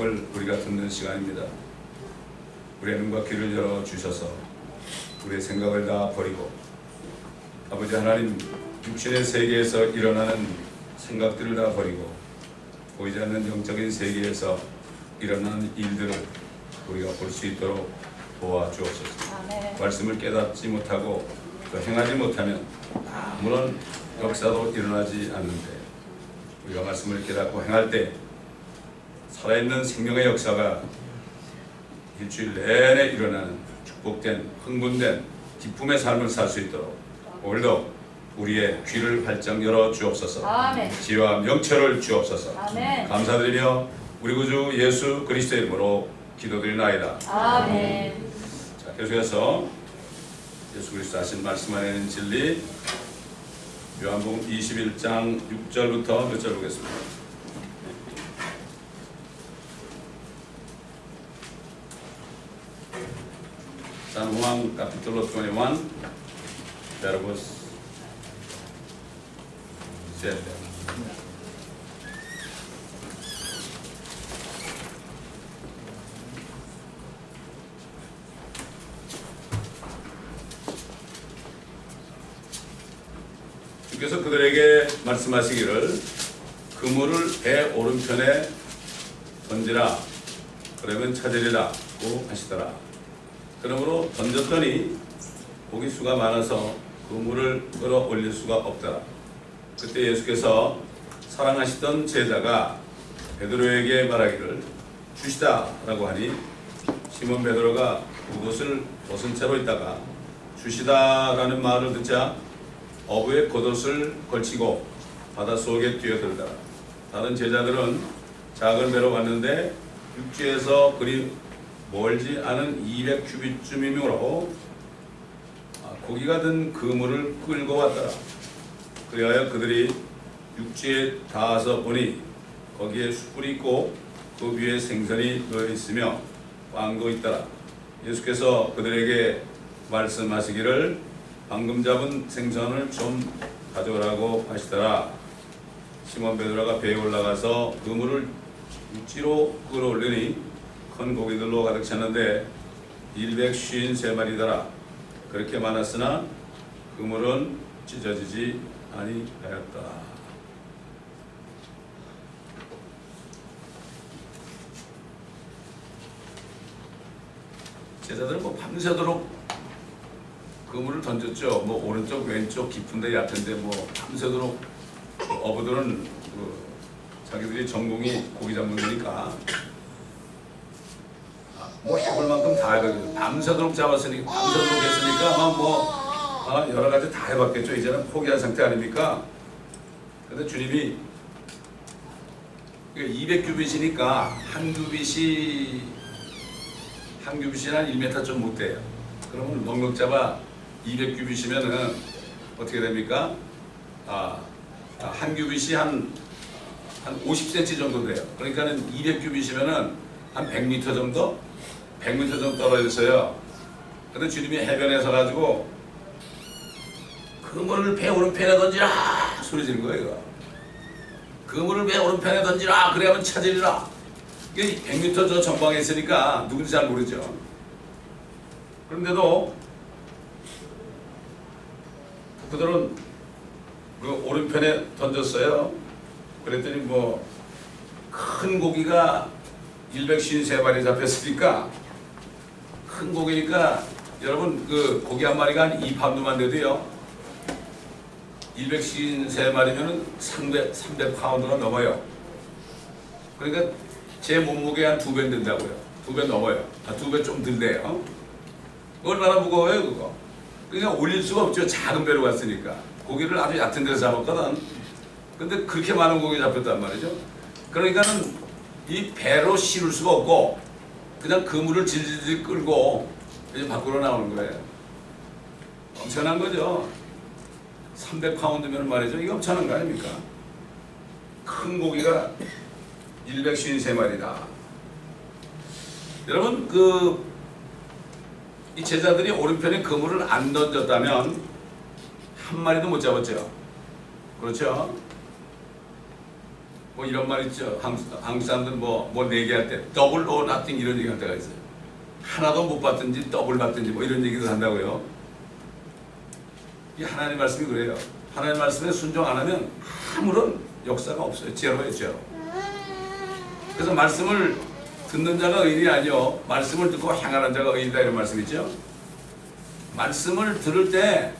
말씀을 우리가 듣는 시간입니다. 우리의 눈과 귀를 열어 주셔서 우리의 생각을 다 버리고 아버지 하나님 육신의 세계에서 일어나는 생각들을 다 버리고 보이지 않는 영적인 세계에서 일어나는 일들을 우리가 볼 수 있도록 도와주옵소서. 아멘. 말씀을 깨닫지 못하고 또 행하지 못하면 아무런 역사도 일어나지 않는데 우리가 말씀을 깨닫고 행할 때 살아있는 생명의 역사가 일주일 내내 일어나는 축복된 흥분된 기쁨의 삶을 살 수 있도록 오늘도 우리의 귀를 활짝 열어 주옵소서. 아멘. 지혜와 명철을 주옵소서. 아멘. 감사드리며 우리 구주 예수 그리스도의 이름으로 기도드리나이다. 아멘. 자, 계속해서 예수 그리스도 하신 말씀 안에 있는 진리 요한복음 21장 6절부터 몇 절 보겠습니다. San Juan capítulo 21 verbos 7. 주께서 그들에게 말씀하시기를 그물을 배 오른편에 던지라 그러면 찾으리라고 하시더라. 그러므로 던졌더니 고기 수가 많아서 그물을 끌어올릴 수가 없더라. 그때 예수께서 사랑하시던 제자가 베드로에게 말하기를 주시다 라고 하니 시몬 베드로가 겉옷을 벗은 채로 있다가 주시다 라는 말을 듣자 어부의 겉옷을 걸치고 바닷속에 뛰어들더라. 다른 제자들은 작은 배로 왔는데 육지에서 그리 멀지 않은 200규빗쯤이므로 고기가 든 그물을 끌고 왔더라. 그리하여 그들이 육지에 닿아서 보니 거기에 숯불이 있고 그 위에 생선이 놓여 있으며 빵도 있더라. 예수께서 그들에게 말씀하시기를 방금 잡은 생선을 좀 가져오라고 하시더라. 시몬 베드로가 배에 올라가서 그물을 육지로 끌어올리니 큰 고기들로 가득 찼는데 153마리더라. 그렇게 많았으나 그물은 찢어지지 아니하였다. 제자들은 밤새도록 그물을 던졌죠. 오른쪽 왼쪽 깊은데 얕은데 밤새도록 어부들은 자기들이 전공이 고기 잡는 거니까 해볼 만큼 다 해가지고 밤새도록 잡았으니까 밤새도록 했으니까 여러 가지 다 해봤겠죠. 이제는 포기한 상태 아닙니까? 근데 주님이 200규빗이니까 한 규빗이 한 1m 좀 못 돼요. 그러면 넉넉 잡아 200규빗이면은 어떻게 됩니까? 한 규빗이 한 50cm 정도 돼요. 그러니까는 200규빗이면은 한 100m 정도? 100m 정도 떨어졌어요. 근데 주님이 해변에 서가지고 그물을 배 오른편에 던지라 소리 지른 거예요. 이거. 그물을 배 오른편에 던지라 그래야만 찾으리라. 이게 100m 저 전방에 있으니까 누군지 잘 모르죠. 그런데도 그들은 그 오른편에 던졌어요. 그랬더니 큰 고기가 153마리 잡혔으니까 큰 고기니까 여러분 그 고기 한 마리가 한 2파운드만 돼도요 153마리면은 300파운드가 넘어요. 그러니까 제 몸무게 한 2배 된다고요. 2배 넘어요. 2배 좀 덜 돼요. 얼마나 무거워요 그거. 그러니까 올릴 수가 없죠. 작은 배로 갔으니까. 고기를 아주 얕은 데서 잡았거든. 근데 그렇게 많은 고기 잡혔단 말이죠. 그러니까는 이 배로 실을 수가 없고 그냥 그물을 질질 끌고 이제 밖으로 나오는 거예요. 엄청난 거죠. 300파운드면 말이죠. 이게 엄청난 거 아닙니까? 큰 고기가 153마리다. 여러분 이 제자들이 오른편에 그물을 안 던졌다면 한 마리도 못 잡았죠. 그렇죠? 뭐 이런 말 있죠. 한국 사람들 뭐 얘기할 때 더블 or nothing 이런 얘기 할 때가 있어요. 하나도 못 받든지 더블 받든지 뭐 이런 얘기도 한다고요. 이 하나님 말씀이 그래요. 하나님 말씀에 순종 안 하면 아무런 역사가 없어요. 제로예요, 제로. 그래서 말씀을 듣는 자가 의인이 아니요 말씀을 듣고 행하는 자가 의인이다 이런 말씀이죠. 말씀을 들을 때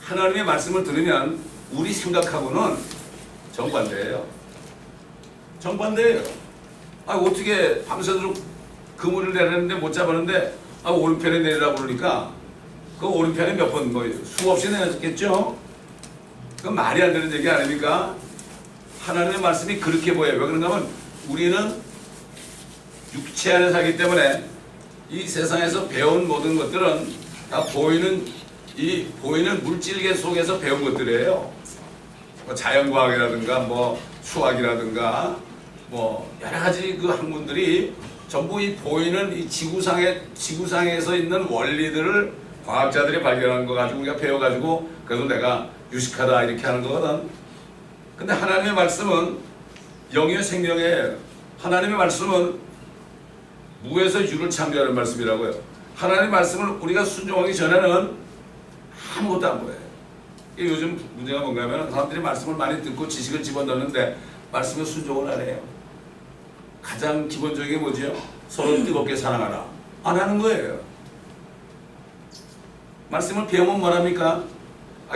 하나님의 말씀을 들으면 우리 생각하고는 정반대예요. 정반대예요. 어떻게 밤새도록 그물을 내렸는데 못 잡았는데 오른편에 내리라고 그러니까 그 오른편에 몇 번 수없이 내렸겠죠. 그건 말이 안 되는 얘기 아닙니까? 하나님의 말씀이 그렇게 보여요. 왜 그런가 하면 우리는 육체 안에 살기 때문에 이 세상에서 배운 모든 것들은 다 보이는 물질계 속에서 배운 것들이에요. 뭐 자연과학이라든가 뭐 수학이라든가 뭐 여러 가지 그 학문들이 전부 이 보이는 이 지구상에서 있는 원리들을 과학자들이 발견한 거 가지고 우리가 배워가지고 그래서 내가 유식하다 이렇게 하는 거거든. 근데 하나님의 말씀은 영의 생명이에요. 하나님의 말씀은 무에서 유를 창조하는 말씀이라고요. 하나님의 말씀을 우리가 순종하기 전에는 아무것도 안 보여요. 요즘 문제가 뭔가 하면 사람들이 말씀을 많이 듣고 지식을 집어넣는데 말씀에 순종을 안 해요. 가장 기본적인 게 뭐죠? 서로 뜨겁게 사랑하라. 안 하는 거예요. 말씀을 배우면 뭐합니까?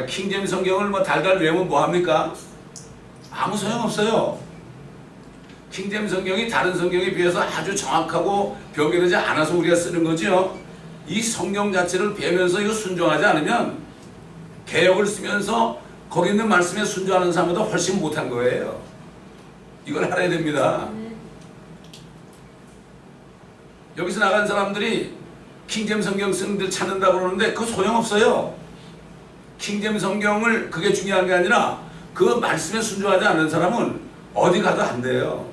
킹제임 성경을 뭐 달달 외우면 뭐합니까? 아무 소용없어요. 킹제임 성경이 다른 성경에 비해서 아주 정확하고 변경되지 않아서 우리가 쓰는 거죠. 이 성경 자체를 배우면서 이거 순종하지 않으면 개역을 쓰면서 거기 있는 말씀에 순종하는 사람보다 훨씬 못한 거예요. 이걸 알아야 됩니다. 여기서 나간 사람들이 킹제임 성경 쓰는 데 찾는다고 그러는데 그거 소용없어요. 킹제임 성경을 그게 중요한 게 아니라 그 말씀에 순종하지 않는 사람은 어디 가도 안 돼요.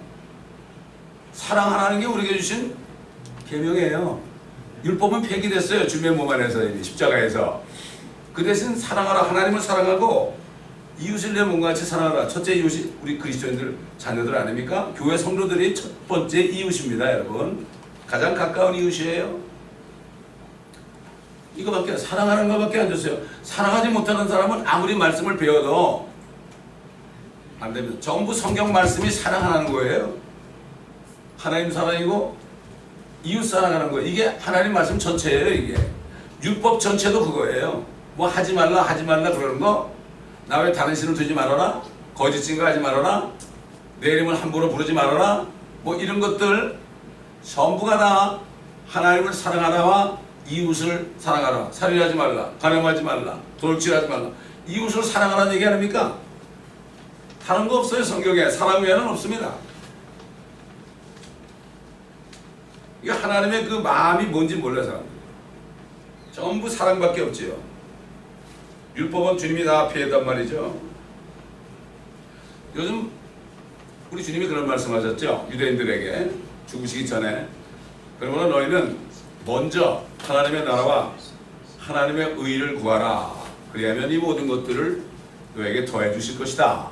사랑하라는 게 우리에게 주신 계명이에요. 율법은 폐기됐어요. 주님의 몸 안에서 십자가에서. 그 대신 사랑하라. 하나님을 사랑하고 이웃을 내 몸과 같이 사랑하라. 첫째 이웃이 우리 그리스도인들 자녀들 아닙니까? 교회 성도들이 첫 번째 이웃입니다. 여러분. 가장 가까운 이웃이에요. 이거밖에 사랑하는 것밖에 안 줬어요. 사랑하지 못하는 사람은 아무리 말씀을 배워도 안 됩니다. 전부 성경 말씀이 사랑하는 거예요. 하나님 사랑이고 이웃 사랑하는 거예요. 이게 하나님 말씀 전체예요. 이게 율법 전체도 그거예요. 뭐 하지 말라 그러는 거, 나 왜 다른 신을 두지 말아라, 거짓 증거하지 말아라, 내 이름을 함부로 부르지 말아라, 뭐 이런 것들 전부가 다 하나님을 사랑하라와 이웃을 사랑하라, 살인하지 말라, 간음하지 말라, 돌질하지 말라, 이웃을 사랑하라는 얘기 아닙니까? 다른 거 없어요. 성경에 사랑 외에는 없습니다. 이게 하나님의 그 마음이 뭔지 몰라요. 사람들 전부 사랑밖에 없지요. 율법은 주님이 다 피했단 말이죠. 요즘 우리 주님이 그런 말씀하셨죠. 유대인들에게 죽으시기 전에, 그러므로 너희는 먼저 하나님의 나라와 하나님의 의를 구하라. 그리하면 이 모든 것들을 너에게 더해 주실 것이다.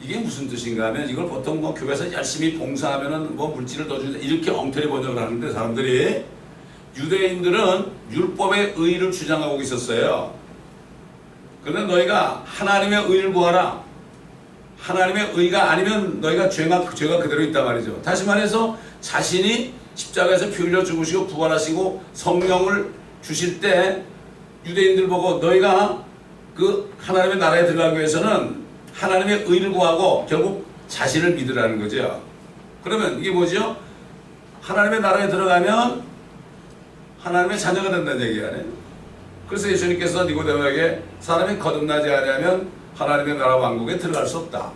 이게 무슨 뜻인가 하면, 이걸 보통 뭐 교회에서 열심히 봉사하면은 뭐 물질을 더 준다 이렇게 엉터리 번역을 하는데, 사람들이 유대인들은 율법의 의를 주장하고 있었어요. 그런데 너희가 하나님의 의를 구하라. 하나님의 의가 아니면 너희가 죄가 그대로 있단 말이죠. 다시 말해서 자신이 십자가에서 피 흘려 죽으시고 부활하시고 성령을 주실 때 유대인들 보고 너희가 그 하나님의 나라에 들어가기 위해서는 하나님의 의를 구하고 결국 자신을 믿으라는 거죠. 그러면 이게 뭐죠? 하나님의 나라에 들어가면 하나님의 자녀가 된다는 얘기 아니에요. 그래서 예수님께서 니고데모에게 사람이 거듭나지 않으면 하나님의 나라 왕국에 들어갈 수 없다.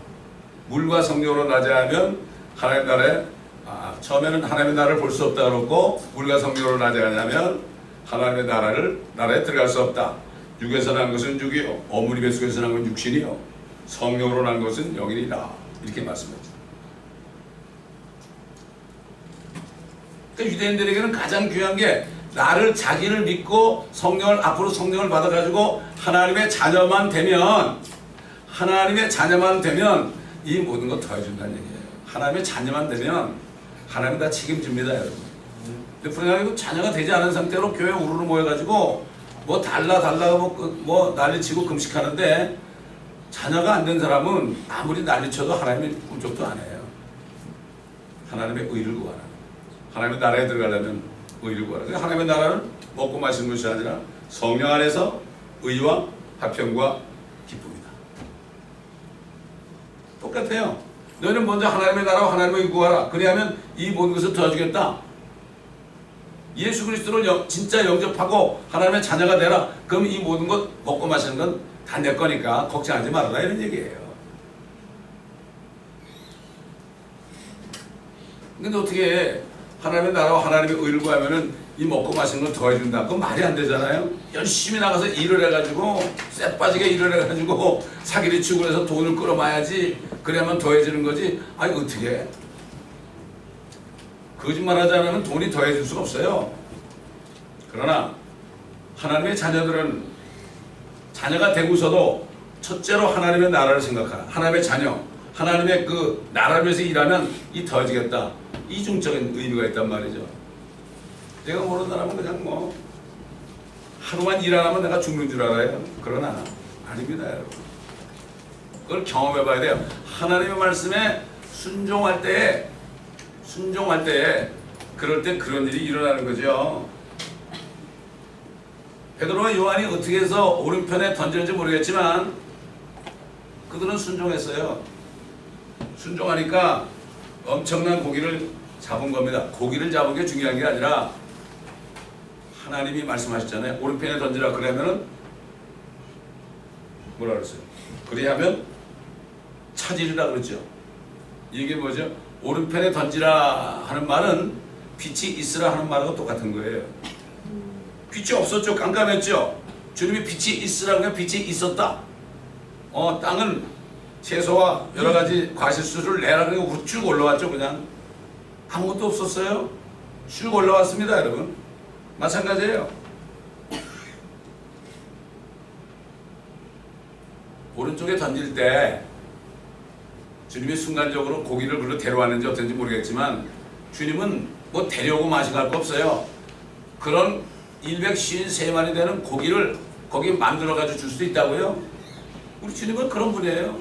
물과 성령으로 나지 않으면 하나님의 나라에 처음에는 하나님의 나라를 볼 수 없다 그러고, 물과 성령으로 나지 않으면 하나님의 나라에 들어갈 수 없다. 육에서 난 것은 육이요, 어머니 뱃속에서 난 건 육신이요, 성령으로 난 것은 영이라. 이렇게 말씀했죠. 그러니까 유대인들에게는 가장 귀한 게 자기를 믿고 앞으로 성령을 받아가지고 하나님의 자녀만 되면 하나님의 자녀만 되면 이 모든 거 더해준다는 얘기예요. 하나님의 자녀만 되면 하나님 다 책임집니다, 여러분. 근데 불행하게도 자녀가 되지 않은 상태로 교회 우르르 모여가지고 뭐 달라 뭐 난리치고 금식하는데 자녀가 안 된 사람은 아무리 난리쳐도 하나님의 꿈쩍도 안 해요. 하나님의 의를 구하라. 하나님의 나라에 들어가려면 의를 구하라. 하나님의 나라는 먹고 마시는 것이 아니라 성령 안에서 의와 화평과 기쁨이다. 똑같아요. 너희는 먼저 하나님의 나라와 하나님의 의 구하라. 그리하면 이 모든 것을 도와주겠다. 예수 그리스도를 진짜 영접하고 하나님의 자녀가 되라. 그럼 이 모든 것 먹고 마시는 건 다 내 거니까 걱정하지 말아라, 이런 얘기예요. 근데 어떻게 하나님의 나라와 하나님의 의를 구하면은 이 먹고 마시는 건 더해준다? 그건 말이 안 되잖아요. 열심히 나가서 일을 해가지고 쎄빠지게 일을 해가지고 사기를 치고 해서 돈을 끌어마야지. 그래야만 더해지는 거지. 아니 어떻게 거짓말하지 않으면 돈이 더해질 수가 없어요. 그러나 하나님의 자녀들은 자녀가 되고서도 첫째로 하나님의 나라를 생각하라. 하나님의 자녀, 하나님의 그 나라를 위해서 일하면 이 더해지겠다. 이중적인 의미가 있단 말이죠. 내가 모르는 사람은 그냥 뭐 하루만 일 안 하면 내가 죽는 줄 알아요. 그러나 아닙니다, 여러분. 그걸 경험해 봐야 돼요. 하나님의 말씀에 순종할 때에 그럴 때 그런 일이 일어나는 거죠. 베드로와 요한이 어떻게 해서 오른편에 던졌는지 모르겠지만 그들은 순종했어요. 순종하니까 엄청난 고기를 잡은 겁니다. 고기를 잡은 게 중요한 게 아니라 하나님이 말씀하셨잖아요. 오른편에 던지라. 그러면은 뭐라 그랬어요? 그리하면 찾으리라 그랬죠. 이게 뭐죠? 오른편에 던지라 하는 말은 빛이 있으라 하는 말하고 똑같은 거예요. 빛이 없었죠. 깜깜했죠. 주님이 빛이 있으라고 빛이 있었다. 땅은 채소와 여러 가지 과실수를 내라 그러고 쭉 올라왔죠. 그냥 아무것도 없었어요. 쭉 올라왔습니다, 여러분. 마찬가지예요. 오른쪽에 던질 때 주님이 순간적으로 고기를 그걸로 데려왔는지 어떤지 모르겠지만 주님은 뭐 데려오고 마시갈 거 없어요. 그런 153마리 되는 고기를 거기에 만들어가지고 줄 수도 있다고요. 우리 주님은 그런 분이에요.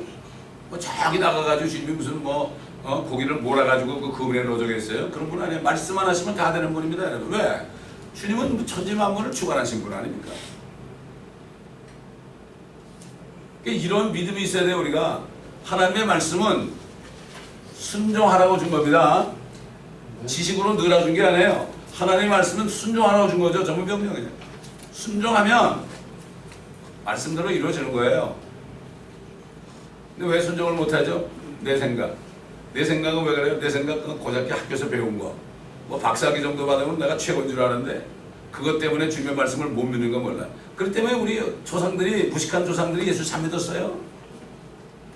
뭐 저기 나가가지고 주님이 무슨 고기를 몰아가지고 그 그물에 넣어주겠어요? 그런 분 아니에요. 말씀만 하시면 다 되는 분입니다, 여러분. 왜? 주님은 천지만물을 주관하신 분 아닙니까? 이런 믿음이 있어야 돼요. 우리가 하나님의 말씀은 순종하라고 준 겁니다. 지식으로 늘어준 게 아니에요. 하나님의 말씀은 순종하라고 준 거죠. 전부 명령이에요. 순종하면 말씀대로 이루어지는 거예요. 근데 왜 순종을 못하죠? 내 생각은 왜 그래요? 내 생각은 고작게 학교에서 배운 거. 뭐 박사학위 정도 받으면 내가 최고인 줄 아는데 그것 때문에 주님의 말씀을 못 믿는 건 몰라. 그렇기 때문에 우리 조상들이, 무식한 조상들이 예수 참 믿었어요.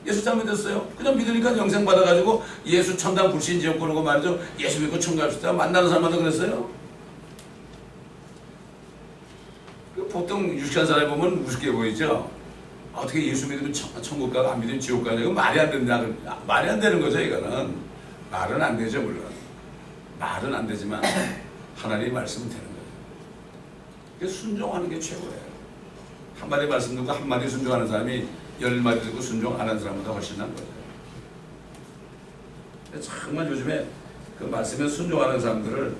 예수 참 믿었어요. 그냥 믿으니까 영생 받아가지고 예수 천당 불신 지옥 보는 거 말이죠. 예수 믿고 천국 갑시다. 만나는 사람마다 그랬어요. 보통 유식한 사람이 보면 우습게 보이죠. 어떻게 예수 믿으면 천국 가고 안 믿으면 지옥 가냐. 이거 말이 안 된다. 말이 안 되는 거죠. 이거는 말은 안 되죠. 물론 말은 안 되지만 하나님의 말씀은 되는 거예요. 그래서 순종하는 게 최고예요. 한마디 말씀 듣고 한마디 순종하는 사람이 10마디 듣고 순종 안 하는 사람보다 훨씬 난 거죠. 정말 요즘에 그 말씀에 순종하는 사람들을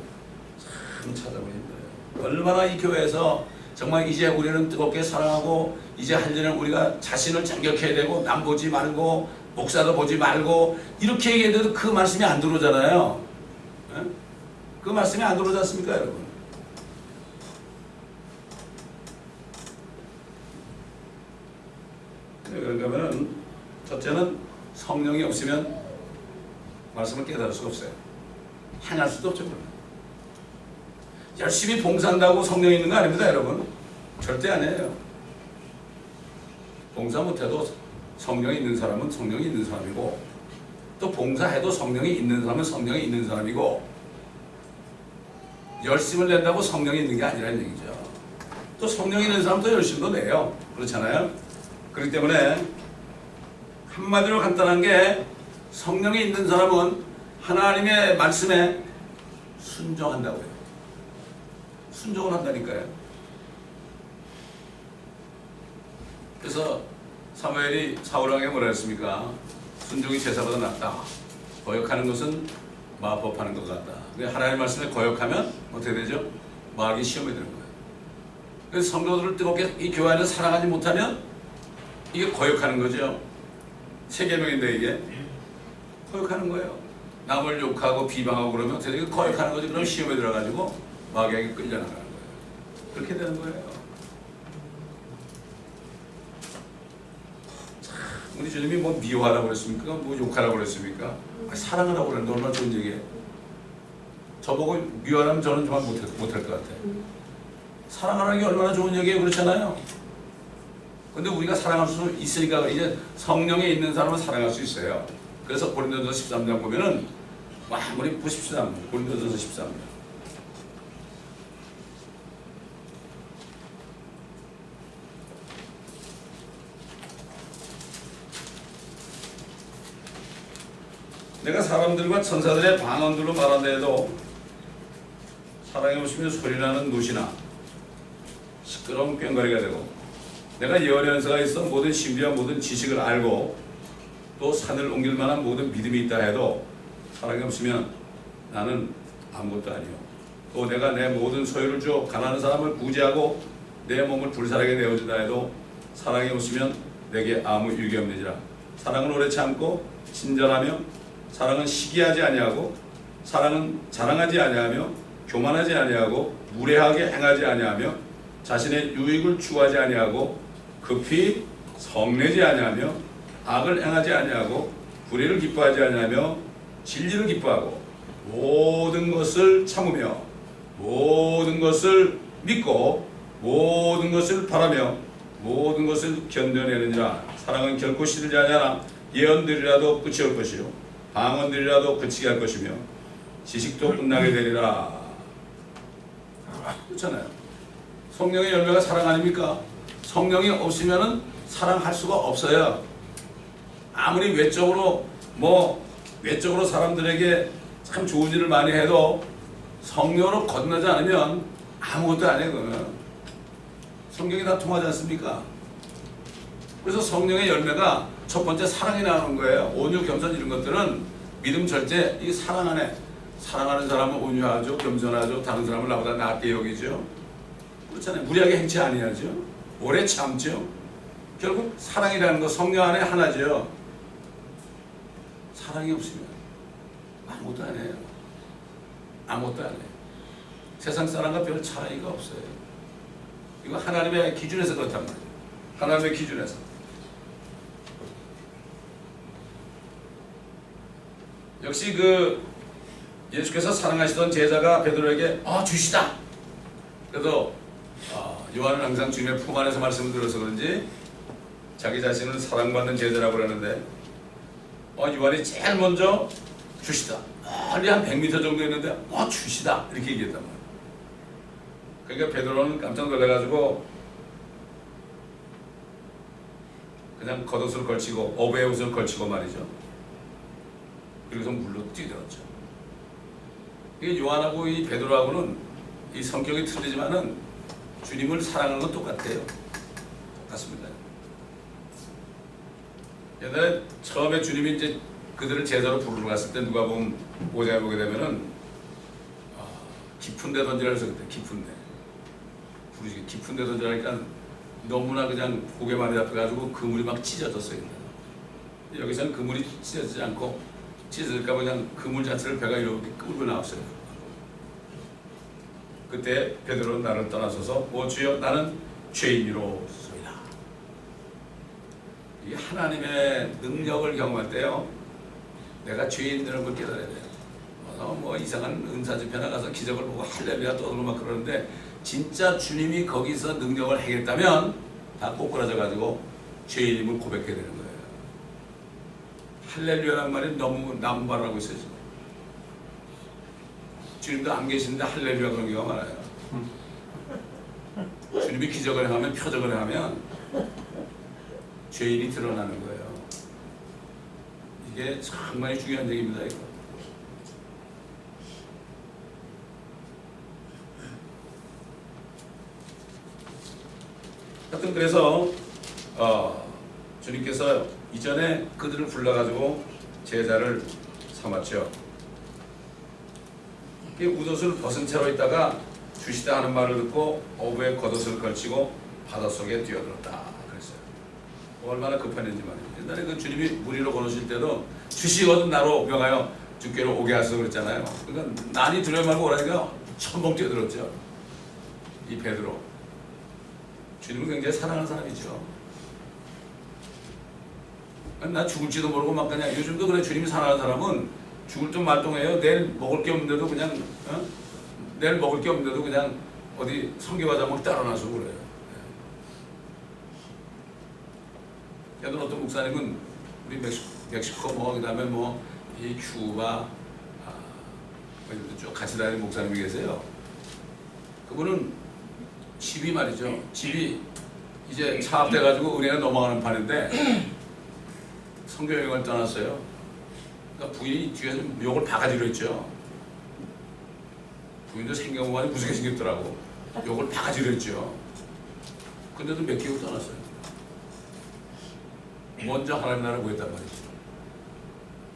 참 찾아보기 힘들어요. 얼마나 이 교회에서 정말 이제 우리는 뜨겁게 사랑하고 이제 할 일은 우리가 자신을 정결해야 되고 남 보지 말고 목사도 보지 말고 이렇게 얘기해도 그 말씀이 안 들어오잖아요. 네? 그 말씀이 안 들어오지 않습니까, 여러분? 그러면 첫째는 성령이 없으면 말씀을 깨달을 수가 없어요. 행할 수도 없죠. 열심히 봉사한다고 성령이 있는 거 아닙니다, 여러분. 절대 아니에요. 봉사 못해도 성령이 있는 사람은 성령이 있는 사람이고 또 봉사해도 성령이 있는 사람은 성령이 있는 사람이고 열심을 낸다고 성령이 있는 게 아니라는 얘기죠. 또 성령이 있는 사람도 열심도 내요. 그렇잖아요. 그렇기 때문에 한마디로 간단한 게 성령이 있는 사람은 하나님의 말씀에 순종한다고요. 순종을 한다니까요. 그래서 사무엘이 사울왕에게 뭐라 했습니까? 순종이 제사보다 낫다. 거역하는 것은 마법하는 것 같다. 하나님의 말씀에 거역하면 어떻게 되죠? 마귀 시험에 드는 거예요. 그래서 성도들을 뜨겁게 이 교회 안에 사랑하지 못하면 이게 거역하는 거죠. 세계명인데 이게 거역하는 거예요. 남을 욕하고 비방하고 그러면 어떻게 되죠? 거역하는 거죠. 그럼 시험에 들어가지고 마귀에게 끌려나가는 거예요. 그렇게 되는 거예요. 우리 주님이 뭐 미워하라고 그랬습니까? 뭐 욕하라고 그랬습니까? 사랑하라고 그랬는데 얼마나 좋은 얘기예요. 저보고 미워하면 저는 정말 못할 것 같아요. 사랑하라는 게 얼마나 좋은 얘기예요. 그렇잖아요. 근데 우리가 사랑할 수 있으니까 이제 성령에 있는 사람은 사랑할 수 있어요. 그래서 고린도전서 13장 보면은 아무리 보십시다. 고린도전서 13장. 내가 사람들과 천사들의 방언들로 말한다 해도 사랑해 보시면 소리나는 노시나 시끄러운 꽹과리가 되고 내가 예언의 은사가 있어 모든 신비와 모든 지식을 알고 또 산을 옮길 만한 모든 믿음이 있다 해도 사랑이 없으면 나는 아무것도 아니요. 또 내가 내 모든 소유를 주어 가난한 사람을 구제하고 내 몸을 불살하게 내어준다 해도 사랑이 없으면 내게 아무 유익이 없느니라. 사랑은 오래 참고 친절하며 사랑은 시기하지 아니하고 사랑은 자랑하지 아니하며 교만하지 아니하고 무례하게 행하지 아니하며 자신의 유익을 추구하지 아니하고 급히 성내지 아니하며 악을 행하지 아니하고 불의를 기뻐하지 아니하며 진리를 기뻐하고 모든 것을 참으며 모든 것을 믿고 모든 것을 바라며 모든 것을 견뎌내느니라. 사랑은 결코 시들지 아니하나 예언들이라도 끝이 올 것이요 방언들이라도 그치게 할 것이며 지식도 끝나게 되리라. 그렇잖아요. 성령의 열매가 사랑 아닙니까? 성령이 없으면은 사랑할 수가 없어요. 아무리 외적으로 외적으로 사람들에게 참 좋은 일을 많이 해도 성령으로 건너지 않으면 아무것도 안 해요. 그러면 성경이 다 통하지 않습니까? 그래서 성령의 열매가 첫 번째 사랑이 나오는 거예요. 온유, 겸손 이런 것들은 믿음 절제, 이 사랑 안에 사랑하는 사람은 온유하죠, 겸손하죠, 다른 사람을 나보다 낫게 여기죠. 그렇잖아요. 무리하게 행치 아니하죠. 오래 참죠. 결국 사랑이라는 거 성령 안에 하나죠. 사랑이 없으면 아무것도 안 해요. 아무것도 안 해요. 세상 사람과 별 차이가 없어요. 이거 하나님의 기준에서 그렇단 말이에요. 하나님의 기준에서. 역시 예수께서 사랑하시던 제자가 베드로에게 주시다. 그래도 요한은 항상 주님의 품 안에서 말씀을 들어서 그런지 자기 자신을 사랑받는 제자라고 그러는데 요한이 제일 먼저 주시다. 멀리 한 100m 정도 있는데 주시다 이렇게 얘기했단 말이에요. 그러니까 베드로는 깜짝 놀라가지고 그냥 겉옷을 걸치고 어부의 옷을 걸치고 말이죠. 그래서 물로 뛰어들었죠. 이게 요한하고 이 베드로하고는 이 성격이 틀리지만은 주님을 사랑하는 건 똑같아요. 똑같습니다. 옛날에 처음에 주님이 이제 그들을 제자로 부르러 갔을 때 누가 보면 5장에 보게 되면은 깊은 데 던지라 해서 그때 깊은 데 부르시기 깊은 데 던지라니까 너무나 그냥 고개만 잡혀가지고 그물이 막 찢어졌어요. 여기서는 그물이 찢어지지 않고 찢어질까 봐 그냥 그물 자체를 배가 이렇게 끌고 나왔어요. 그때 베드로는 나를 떠나서서 주여 나는 죄인이로소이다. 이 하나님의 능력을 경험할 때요, 내가 죄인이라는 걸 깨달아야 돼요. 이상한 은사 집회나 가서 기적을 보고 할렐루야 떠들고 막 그러는데 진짜 주님이 거기서 능력을 하겠다면 다 꼬꾸라져 가지고 죄인임을 고백해야 되는 거예요. 할렐루야라는 말이 너무 남은 말을 하고 있어요. 지금. 주님도 안 계시는데 할렐루야 그런 경우가 많아요. 주님이 기적을 행하면 표적을 행하면 죄인이 드러나는 거예요. 이게 상당히 중요한 얘기입니다. 이거. 하여튼 그래서 주님께서 이전에 그들을 불러가지고 제자를 삼았죠. 웃옷을 벗은 채로 있다가 주시다 하는 말을 듣고 어부에 겉옷을 걸치고 바닷속에 뛰어들었다 그랬어요. 얼마나 급했는지 말이에요. 옛날에 그 주님이 물 위로 걸으실 때도 주시거든 나로 명하여 주께로 오게 하소서 그랬잖아요. 그러니까 난이 두려워 말고 오라니까 첨벙 뛰어들었죠. 이 베드로. 주님은 굉장히 사랑하는 사람이죠. 나 죽을지도 모르고 막 그냥 요즘도 그래. 주님이 사랑하는 사람은 죽을 좀 말똥해요. 내일 먹을 게 없는데도 그냥 내일 먹을 게 없는데도 그냥 어디 성교과장을 따라 나서고 그래요. 예전 어떤 목사님은 우리 멕시코 뭐 그다음에 뭐 이 큐바 쭉 같이 다니는 목사님이 계세요. 그분은 집이 말이죠. 집이 이제 사업돼가지고 은행에 넘어가는 판인데 선교 여행을 떠났어요. 그러니까 부인이 뒤에서 욕을 바가지로 했죠. 부인도 생겨보니 무섭게 생겼더라고. 욕을 바가지로 했죠. 근데도 몇 개월 떠났어요. 먼저 하나님 나라를 구했단 말이죠.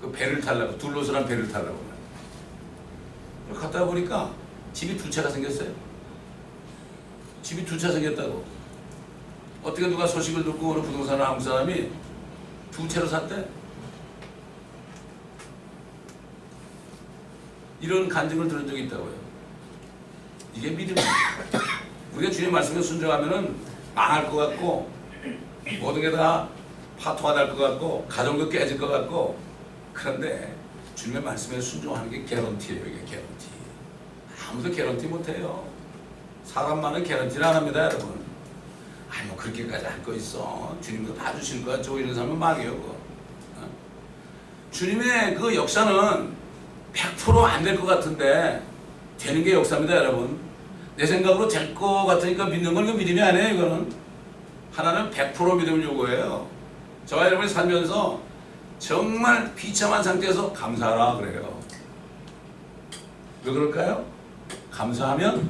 그 배를 타려고, 둘로서란 배를 타려고. 갔다 보니까 집이 두 채가 생겼어요. 집이 두 채 생겼다고. 어떻게 누가 소식을 듣고 어느 부동산 한국 사람이 두 채로 샀대? 이런 간증을 들은 적이 있다고요. 이게 믿음입니다. 우리가 주님의 말씀에 순종하면은 망할 것 같고 모든 게 다 파토가 날 것 같고 가정도 깨질 것 같고 그런데 주님의 말씀에 순종하는 게 개런티예요. 이게 개런티. 아무도 개런티 못해요. 사람만은 개런티를 안 합니다, 여러분. 아니 뭐 그렇게까지 할 거 있어. 주님도 봐주실 것 같죠. 이런 사람은 말이에요. 그거. 주님의 그 역사는 100% 안 될 것 같은데 되는 게 역사입니다, 여러분. 내 생각으로 될 것 같으니까 믿는 건 그 믿음이 아니에요. 이거는 하나는 100% 믿음을 요구해요. 저와 여러분이 살면서 정말 비참한 상태에서 감사하라 그래요. 왜 그럴까요? 감사하면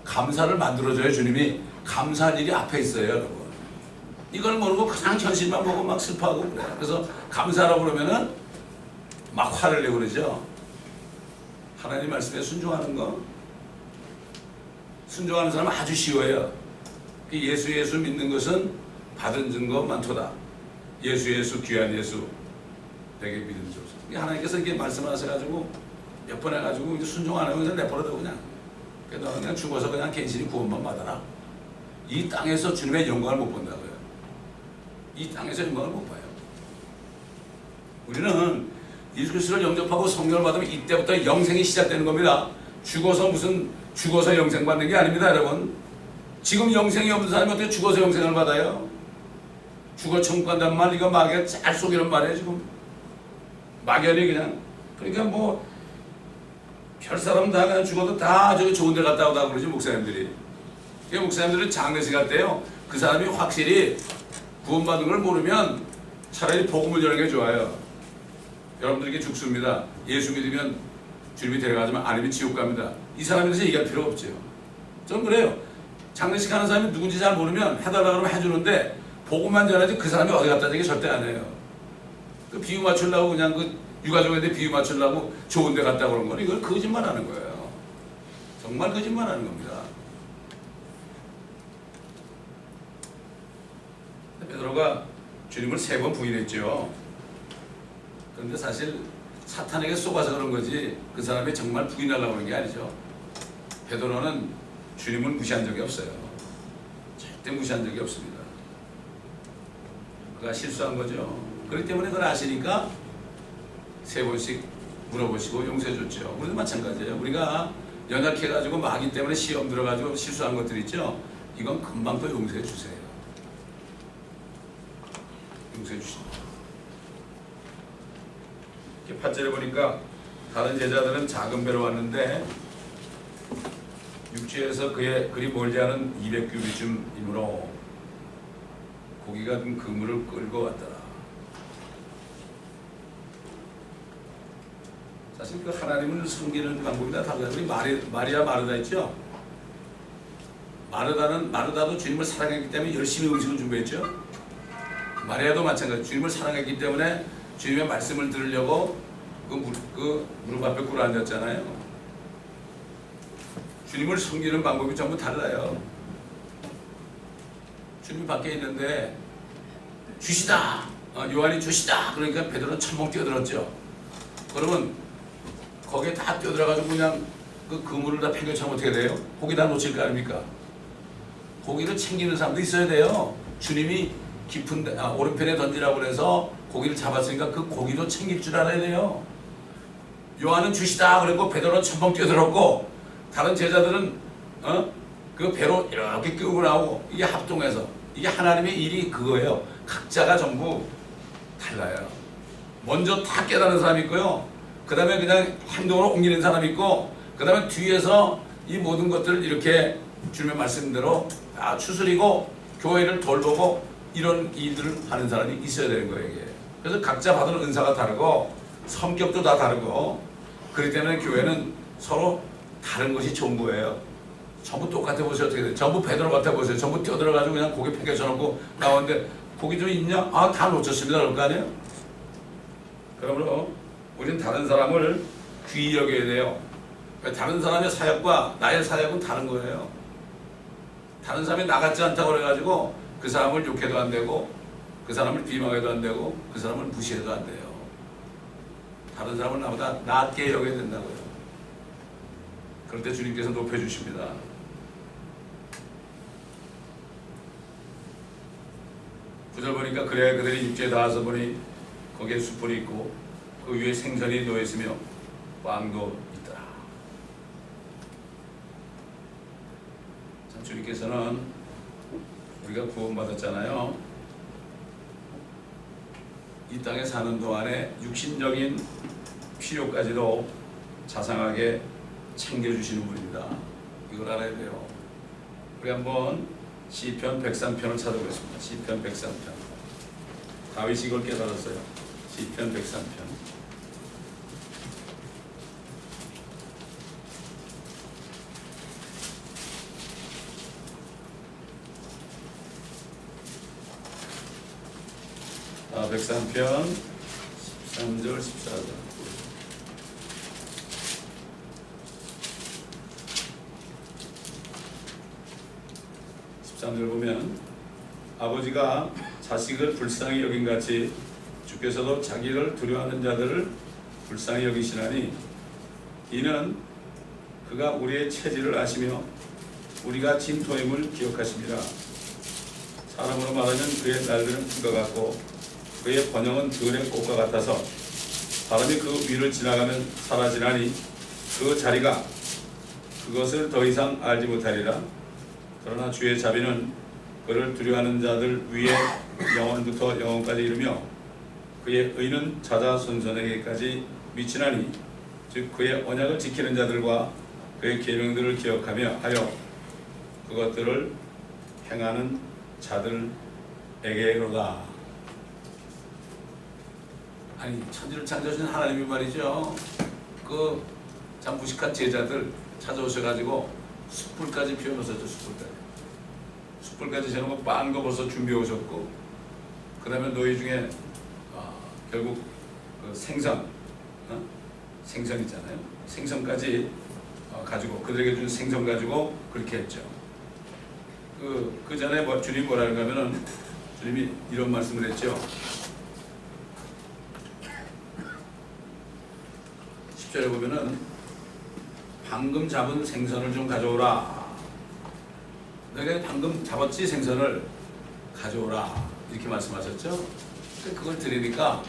감사를 만들어줘요. 주님이 감사할 일이 앞에 있어요, 여러분. 이걸 모르고 그냥 현실만 보고 막 슬퍼하고 그래요. 그래서 감사하라고 그러면은 막 화를 내고 그러죠. 하나님 말씀에 순종하는 거, 순종하는 사람은 아주 쉬워요. 예수 믿는 것은 받은 증거 많도다. 예수 귀한 예수 내게 믿음 주소서. 하나님께서 이렇게 말씀하셔가지고 몇 번 해가지고 이제 순종 안 하면 그냥 내버려둬 그냥. 그래서 그냥 죽어서 그냥 괜시리 구원만 받아라. 이 땅에서 주님의 영광을 못 본다고요. 이 땅에서 영광을 못 봐요. 우리는 예수 그리스도를 영접하고 성령을 받으면 이때부터 영생이 시작되는 겁니다. 죽어서 영생 받는 게 아닙니다, 여러분. 지금 영생이 없는 사람이 어떻게 죽어서 영생을 받아요? 죽어 천국 간단 말 이거 마귀가 잘 속이는 말이에요. 지금 막연히 그냥. 그러니까 뭐 별 사람 다 그냥 죽어도 다 저기 좋은 데 갔다 오다 그러지 목사님들이. 목사님들은 장례식 할 때요 그 사람이 확실히 구원받은 걸 모르면 차라리 복음을 전하는 게 좋아요. 여러분들에게 죽습니다. 예수 믿으면 주님이 데려가지만 아니면 지옥 갑니다. 이 사람에 대해서 얘기할 필요가 없죠. 저는 그래요. 장례식 하는 사람이 누군지 잘 모르면 해달라 그러면 해주는데 복음만 전하지 그 사람이 어디 갔다 저기 절대 안 해요. 그 비유 맞추려고 그냥 그 유가족한테 비유 맞추려고 좋은 데 갔다 그런 건 이걸 거짓말 하는 거예요. 정말 거짓말 하는 겁니다. 베드로가 주님을 3번 부인했죠. 그런데 사실 사탄에게 속아서 그런 거지 그 사람이 정말 부인하려고 하는 게 아니죠. 베드로는 주님을 무시한 적이 없어요. 절대 무시한 적이 없습니다. 그가 실수한 거죠. 그렇기 때문에 그걸 아시니까 3번씩 물어보시고 용서해 줬죠. 우리도 마찬가지예요. 우리가 연약해가지고 마귀 때문에 시험 들어가지고 실수한 것들 있죠. 이건 금방 또 용서해 주세요. 용서해 주십니다. 8절에 보니까 다른 제자들은 작은 배로 왔는데 육지에서 그리 멀지 않은 200규비쯤이므로 고기가 든 그물을 끌고 왔더라. 사실 그 하나님을 섬기는 방법이 다 다르다. 우리 마리아 마르다 있죠? 마르다도 주님을 사랑했기 때문에 열심히 음식을 준비했죠. 마리아도 마찬가지. 주님을 사랑했기 때문에 주님의 말씀을 들으려고 그 무릎 앞에 꿇어 앉았잖아요. 주님을 섬기는 방법이 전부 달라요. 주님 밖에 있는데 주시다, 요한이 주시다 그러니까 베드로는 첨벙 뛰어들었죠. 그러면 거기에 다 뛰어들어가지고 그냥 그 그물을 다 팽개치면 어떻게 돼요? 고기 다 놓칠 거 아닙니까? 고기를 챙기는 사람도 있어야 돼요. 주님이 깊은 데, 오른편에 던지라고 그래서 고기를 잡았으니까 그 고기도 챙길 줄 알아야 돼요. 요한은 주시다 그랬고 베드로는 첨벙 뛰어들었고 다른 제자들은 그 배로 이렇게 끌고 나오고 이게 합동해서 이게 하나님의 일이 그거예요. 각자가 전부 달라요. 먼저 다 깨닫는 사람이 있고요. 그 다음에 그냥 행동으로 옮기는 사람이 있고 그 다음에 뒤에서 이 모든 것들을 이렇게 주님의 말씀대로 다 추스리고 교회를 돌보고 이런 일들을 하는 사람이 있어야 되는 거예요. 이게. 그래서 각자 받은 은사가 다르고 성격도 다 다르고 그렇기 때문에 교회는 서로 다른 것이 전부예요. 전부 똑같아 보세요. 어떻게 돼요? 전부 베드로 같아 보세요. 전부 뛰어들어가지고 그냥 고기 팽개쳐놓고 나오는데 고기 좀 있냐? 다 놓쳤습니다. 그럴 거 아니에요? 그러므로 우리는 다른 사람을 귀히 여겨야 돼요. 다른 사람의 사역과 나의 사역은 다른 거예요. 다른 사람이 나 같지 않다고 그래가지고 그 사람을 욕해도 안 되고 그 사람을 비방해도 안 되고 그 사람을 무시해도 안 돼요. 다른 사람을 나보다 낮게 여겨야 된다고요. 그럴 때 주님께서 높여주십니다. 구절 보니까 그래 그들이 육지에 닿아서 보니 거기에 숯불이 있고 그 위에 생선이 놓여있으며 빵도 있더라. 참 주님께서는 우리가 구원받았잖아요. 이 땅에 사는 동안에 육신적인 필요까지도 자상하게 챙겨주시는 분입니다. 이걸 알아야 돼요. 우리 한번 시편 103편을 찾아보겠습니다. 시편 103편. 다윗이 이걸 깨달았어요. 시편 103편. 아, 103편 13절 14절. 13절 보면 아버지가 자식을 불쌍히 여긴 같이 주께서도 자기를 두려워하는 자들을 불쌍히 여기시나니 이는 그가 우리의 체질을 아시며 우리가 진토임을 기억하십니다. 사람으로 말하면 그의 날들은 풀과 같고 그의 번영은 들의 꽃과 같아서 사람이 그 위를 지나가면 사라지나니 그 자리가 그것을 더 이상 알지 못하리라. 그러나 주의 자비는 그를 두려워하는 자들 위에 영원부터 영원까지 이르며 그의 의는 자자손손에게까지 미치나니 즉 그의 언약을 지키는 자들과 그의 계명들을 기억하며 하여 그것들을 행하는 자들에게로다. 아니 천지를 창조하신 하나님이 말이죠. 그 참 무식한 제자들 찾아오셔가지고 숯불까지 피워놓으셨죠. 숯불까지 저는 빵도 벌써 준비해 오셨고 그 다음에 너희 중에 결국 그 생선 있잖아요. 생선까지 가지고 그들에게 준 생선 가지고 그렇게 했죠. 그 전에 주님이 뭐라 하냐면은 주님이 이런 말씀을 했죠. 10절에 보면은 방금 잡은 생선을 좀 가져오라. 내가 방금 잡았지 생선을 가져오라 이렇게 말씀하셨죠. 그걸 드리니까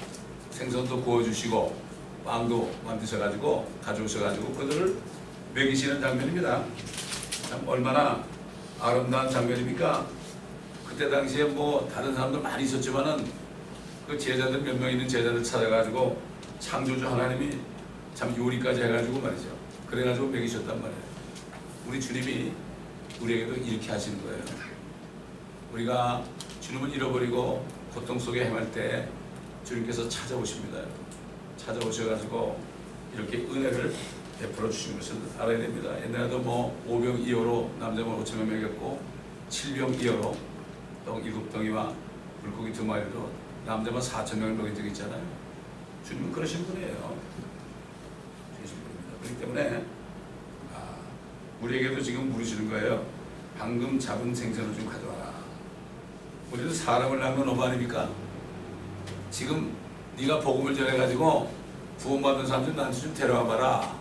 생선도 구워주시고 빵도 만드셔가지고 가져오셔가지고 그들을 먹이시는 장면입니다. 참 얼마나 아름다운 장면입니까? 그때 당시에 뭐 다른 사람들 많이 있었지만은 그 제자들 몇 명 있는 제자들 찾아가지고 창조주 하나님이 참 요리까지 해가지고 말이죠. 그래가지고 먹이셨단 말이에요. 우리 주님이 우리에게도 이렇게 하시는 거예요. 우리가 주님을 잃어버리고 고통 속에 행할 때 주님께서 찾아오십니다. 찾아오셔가지고 이렇게 은혜를 베풀어 주신 것을 알아야 됩니다. 옛날에도 뭐 5병 2호로 남자만 5천 명 먹였고 7병 2호로 떡 7덩이와 물고기 2마리로 남자만 4천 명을 먹인 적이 있잖아요. 주님은 그러신 분이에요. 그러신 분입니다. 그렇기 때문에 우리에게도 지금 물으시는 거예요. 방금 잡은 생선을 좀 가져와라. 우리도 사람을 낳는 어부 아닙니까? 지금 네가 복음을 전해가지고 구원받은 사람들 나한테 좀 데려와 봐라.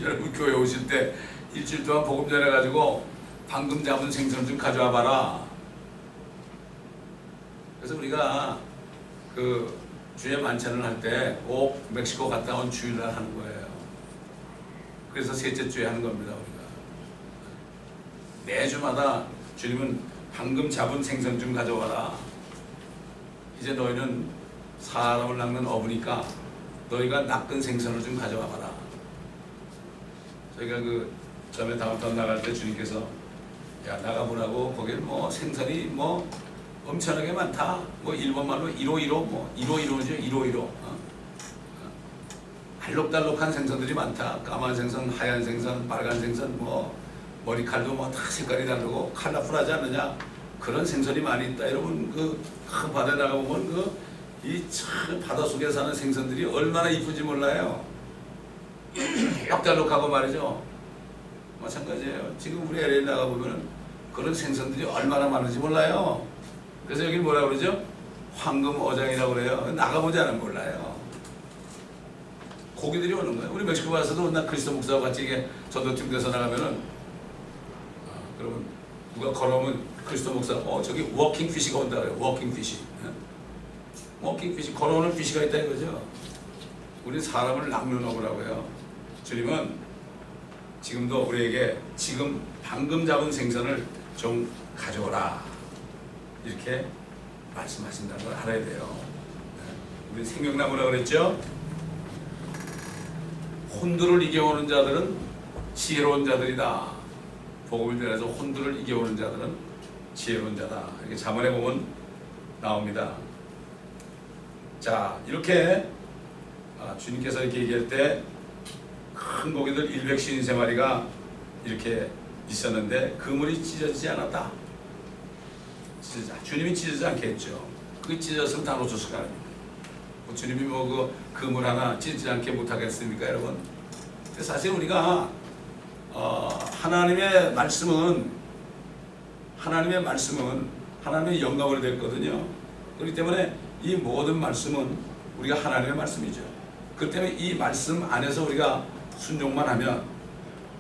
여러분 교회 오실 때 일주일 동안 복음 전해가지고 방금 잡은 생선 좀 가져와 봐라. 그래서 우리가 그 주의 만찬을 할 때 꼭 멕시코 갔다 온 주일날 하는 거예요. 그래서 셋째 주에 하는 겁니다. 우리가 매주마다 주님은 방금 잡은 생선 좀 가져와라. 이제 너희는 사람을 낚는 어부니까 너희가 낚은 생선을 좀 가져와 봐라. 저희가 그 처음에 다운타운 나갈 때 주님께서 야 나가보라고 거기는 뭐 생선이 뭐 엄청나게 많다. 뭐 일본 말로 151호 뭐 151호죠 151호. 알록달록한 생선들이 많다. 까만 생선, 하얀 생선, 빨간 생선, 뭐 머리칼도 뭐 다 색깔이 다르고 컬러풀하지 않느냐. 그런 생선이 많이 있다. 여러분 그 큰 바다에 나가보면 그 이 참 바다 속에 사는 생선들이 얼마나 이쁜지 몰라요. 알록달록하고 말이죠. 마찬가지예요. 지금 우리 LA 나가보면 그런 생선들이 얼마나 많은지 몰라요. 그래서 여기 뭐라 그러죠? 황금 어장이라고 그래요. 나가보지 않으면 몰라요. 고기들이 오는 거예요. 우리 멕시코 가서도 나 그리스도 목사와 같이 이게 전도팀 돼서 나가면은 그러면 누가 걸어오면 그리스도 목사 저기 워킹 피시가 온다 그래요. 워킹 피시. 워킹 피시 걸어오는 피시가 있다 이거죠. 우리 사람을 낚는 어부라고요. 주님은 지금도 우리에게 지금 방금 잡은 생선을 좀 가져오라 이렇게 말씀하신다는 걸 알아야 돼요. 우리 생명나무라 그랬죠. 혼두를 이겨오는 자들은 지혜로운 자들이다. 복음을 전해서 혼두를 이겨오는 자들은 지혜로운 자다. 이렇게 잠언에 보면 나옵니다. 자, 이렇게 주님께서 이렇게 얘기할 때 큰 고기들 153마리가 이렇게 있었는데 그물이 찢어지지 않았다. 주님이 찢어지지 않겠죠. 그게 찢어졌으면 다 놓쳤을 거 아닙니까? 주님이 뭐 그 그물 하나 찢지 않게 못하겠습니까, 여러분? 사실 우리가 하나님의 말씀은 하나님의 영광으로 됐거든요. 그렇기 때문에 이 모든 말씀은 우리가 하나님의 말씀이죠. 그렇기 때문에 이 말씀 안에서 우리가 순종만 하면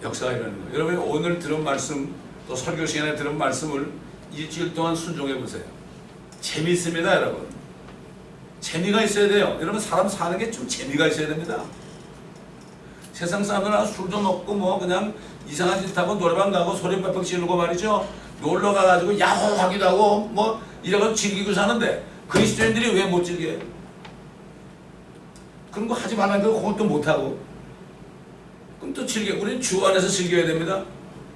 역사가 일어나는 거예요. 여러분 오늘 들은 말씀 또 설교 시간에 들은 말씀을 일주일 동안 순종해 보세요. 재미있습니다, 여러분. 재미가 있어야 돼요. 여러분 사람 사는 게 좀 재미가 있어야 됩니다. 세상 사람들은 술도 먹고 뭐 그냥 이상한 짓 하고 노래방 가고 소리 빽빽 지르고 말이죠. 놀러 가가지고 야호하기도 하고 뭐 이래가지고 즐기고 사는데 그리스도인들이 왜 못 즐겨요? 그런 거 하지 말라는 거 그것도 못하고 그럼 또 즐겨. 우리는 주 안에서 즐겨야 됩니다.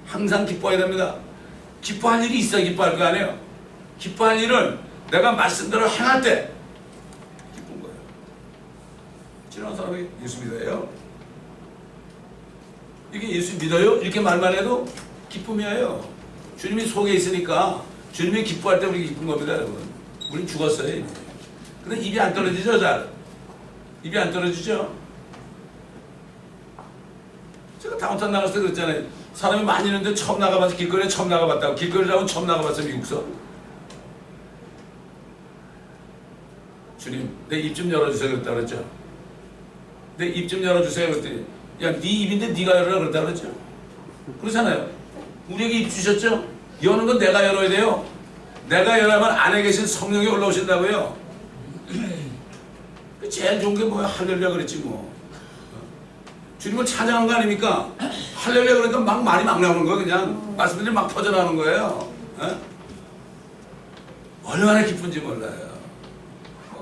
항상 기뻐해야 됩니다. 기뻐할 일이 있어야 기뻐할 거 아니에요. 기뻐할 일은 내가 말씀대로 행할 때 기쁜 거예요. 지나간 사람이 예수 믿어요. 이게 예수 믿어요? 이렇게 말만 해도 기쁨이에요. 주님이 속에 있으니까 주님이 기뻐할 때 우리 기쁜 겁니다, 여러분. 우린 죽었어요. 근데 입이 안 떨어지죠, 잘? 입이 안 떨어지죠? 제가 다운타운 나갔을 때 그랬잖아요. 사람이 많이 있는데 처음 나가봤어. 길거리에 처음 나가봤다고. 길거리라고 처음 나가봤어, 미국서. 주님, 내 입 좀 열어주세요. 그랬다 그랬죠. 내 입 좀 열어주세요. 그랬더니 야, 네 입인데 네가 열어라 그랬다 그랬죠. 그렇잖아요. 우리에게 입 주셨죠? 여는 건 내가 열어야 돼요. 내가 열어야만 안에 계신 성령이 올라오신다고요. 제일 좋은 게 뭐야? 할렐루야 그랬지 뭐. 주님을 찬양한 거 아닙니까? 할렐루야 그러니까 막 말이 막 나오는 거예요. 그냥 말씀들이 막 퍼져나오는 거예요. 에? 얼마나 기쁜지 몰라요.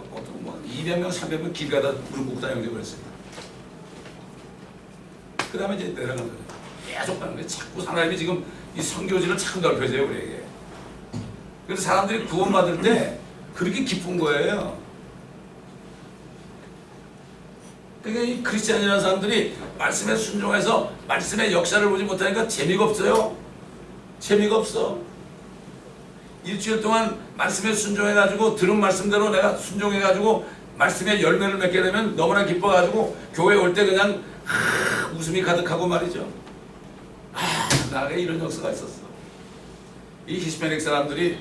보통 뭐 200명, 300명 길 가다 무릎 꿇고 다니는 게 그랬습니다. 그 다음에 이제 내려가는 거예요. 계속 가는 거예요. 자꾸 하나님이 지금 이 선교지를 참 넓혀져요, 우리에게. 그래서 사람들이 구원받을 때 그렇게 기쁜 거예요. 그러니까 이 크리스찬이라는 사람들이 말씀에 순종해서 말씀의 역사를 보지 못하니까 재미가 없어요. 재미가 없어. 일주일 동안 말씀에 순종해가지고 들은 말씀대로 내가 순종해가지고 말씀의 열매를 맺게 되면 너무나 기뻐가지고 교회 올 때 그냥 웃음이 가득하고 말이죠. 나에게 이런 역사가 있었어. 이 히스패닉 사람들이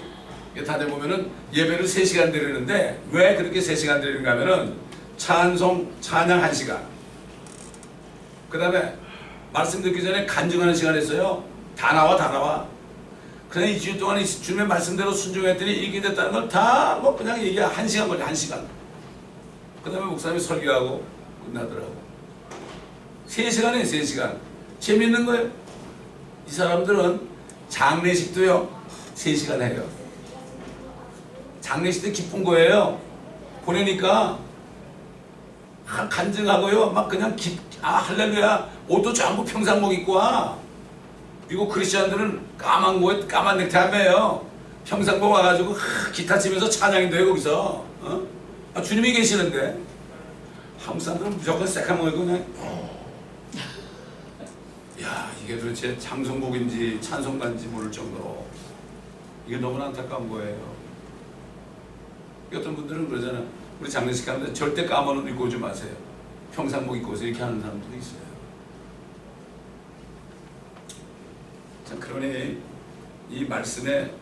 다녀보면은 예배를 3시간 드리는데 왜 그렇게 3시간 드리는가 하면은 찬송, 찬양 1시간, 그 다음에 말씀 듣기 전에 간증하는 시간 있어요. 다 나와. 그냥 일주일 동안 이 주님의 말씀대로 순종했더니 이게 됐다는 걸 다 뭐 그냥 얘기 1시간 걸려. 1시간. 그 다음에 목사님이 설교하고 끝나더라고. 3시간이에요. 3시간. 재밌는 거예요. 이 사람들은 장례식도요 3시간 해요. 장례식 때 기쁜 거예요. 보내니까 간증하고요 막 그냥 할렐루야. 옷도 전부 평상복 입고 와. 미국 크리스천들은 까만 거에 까만 넥타이 매요. 평상복 와가지고 기타 치면서 찬양인데 거기서 주님이 계시는데 한국 사람들은 무조건 새까만 거 입고 그냥 야, 이게 도대체 장성복인지 찬송가인지 모를 정도로 이게 너무나 안타까운 거예요. 어떤 분들은 그러잖아요. 우리 장례식 하는데 절대 까만 옷 입고 오지 마세요. 평상복 입고 오세요. 이렇게 하는 사람들이 있어요. 참 그러니 이 말씀을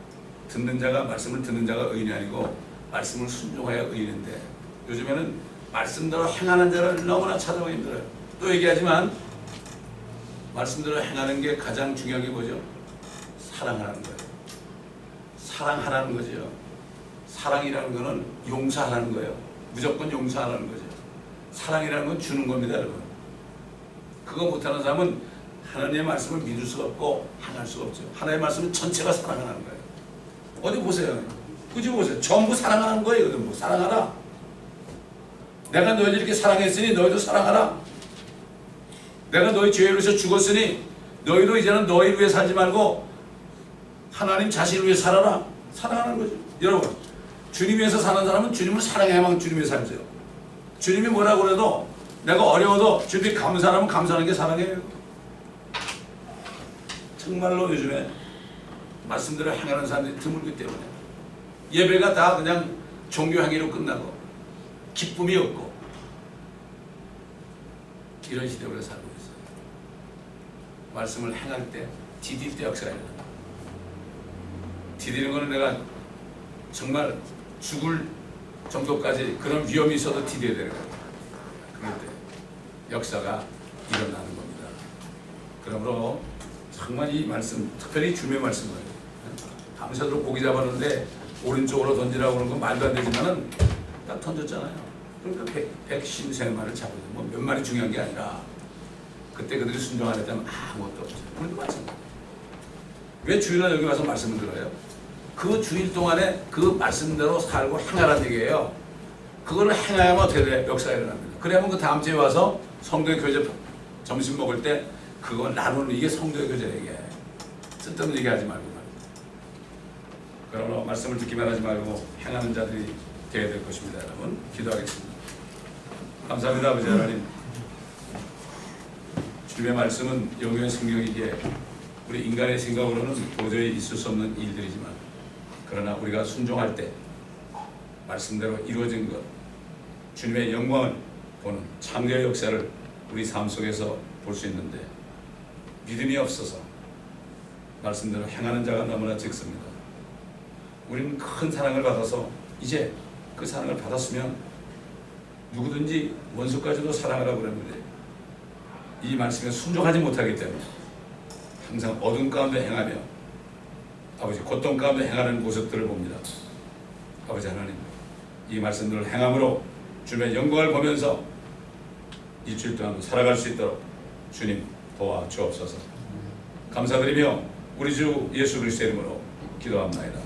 듣는 자가 의인이 아니고 말씀을 순종해야 의인인데 요즘에는 말씀대로 행하는 자를 너무나 찾아보기 힘들어요. 또 얘기하지만 말씀대로 행하는 게 가장 중요한 게 뭐죠? 사랑하라는 거예요. 사랑하라는 거죠. 사랑이라는 거는 용서하라는 거예요. 무조건 용서하라는 거죠. 사랑이라는 건 주는 겁니다, 여러분. 그거 못하는 사람은 하나님의 말씀을 믿을 수가 없고 행할 수가 없죠. 하나님의 말씀은 전체가 사랑하라는 거예요. 어디 보세요. 그지 보세요. 전부 사랑하는 거예요. 뭐 사랑하라. 내가 너희들 이렇게 사랑했으니 너희도 사랑하라. 내가 너희 죄를 위해서 죽었으니 너희도 이제는 너희를 위해 살지 말고 하나님 자신을 위해 살아라. 사랑하는 거죠. 여러분, 주님 위해서 사는 사람은 주님을 사랑해야만 주님 위해 살죠. 주님이 뭐라고 그래도 내가 어려워도 주님이 감사하면 감사하는 게 사랑이에요. 정말로 요즘에 말씀대로 행하는 사람들이 드물기 때문에 예배가 다 그냥 종교 행위로 끝나고 기쁨이 없고 이런 시대에 우리가 살고 있어요. 말씀을 행할 때 디딜 때 역사가 일어납니다. 디디는 거는 내가 정말 죽을 정도까지 그런 위험이 있어도 디뎌야 되는 거예요. 그럴 때 역사가 일어나는 겁니다. 그러므로 정말 이 말씀, 특별히 주님의 말씀을 밤새도록 고기 잡았는데 오른쪽으로 던지라고 그러는 건 말도 안 되지만은 딱 던졌잖아요. 그러니까 153마리를 잡아요. 뭐 몇 마리 중요한 게 아니라 그때 그들이 순종 안 했다면 아무것도 없죠. 오늘도 마찬가지예요. 왜 주일날 여기 와서 말씀을 들어요? 그 주일 동안에 그 말씀대로 살고 행하라는 얘기예요. 그거를 행하야만 어떻게 돼? 역사가 일어납니다. 그래야만 그 다음 주에 와서 성도의 교제 점심 먹을 때 그거 나누는 이게 성도의 교제 얘기예요. 쓸데없는 얘기하지 말고 말이에요. 그러므로 말씀을 듣기만 하지 말고 행하는 자들이 되어야 될 것입니다. 여러분 기도하겠습니다. 감사합니다. 아버지 하나님, 주님의 말씀은 영영의 생명이기에 우리 인간의 생각으로는 도저히 있을 수 없는 일들이지만 그러나 우리가 순종할 때 말씀대로 이루어진 것, 주님의 영광을 보는 창조의 역사를 우리 삶 속에서 볼 수 있는데 믿음이 없어서 말씀대로 행하는 자가 너무나 적습니다. 우리는 큰 사랑을 받아서 이제 그 사랑을 받았으면 누구든지 원수까지도 사랑하라고 그러는데 이 말씀에 순종하지 못하기 때문에 항상 어둠 가운데 행하며 아버지 고통 가운데 행하는 모습들을 봅니다. 아버지 하나님, 이 말씀들을 행함으로 주님의 영광을 보면서 일주일 동안 살아갈 수 있도록 주님 도와주옵소서. 감사드리며 우리 주 예수 그리스도의 이름으로 기도합니다.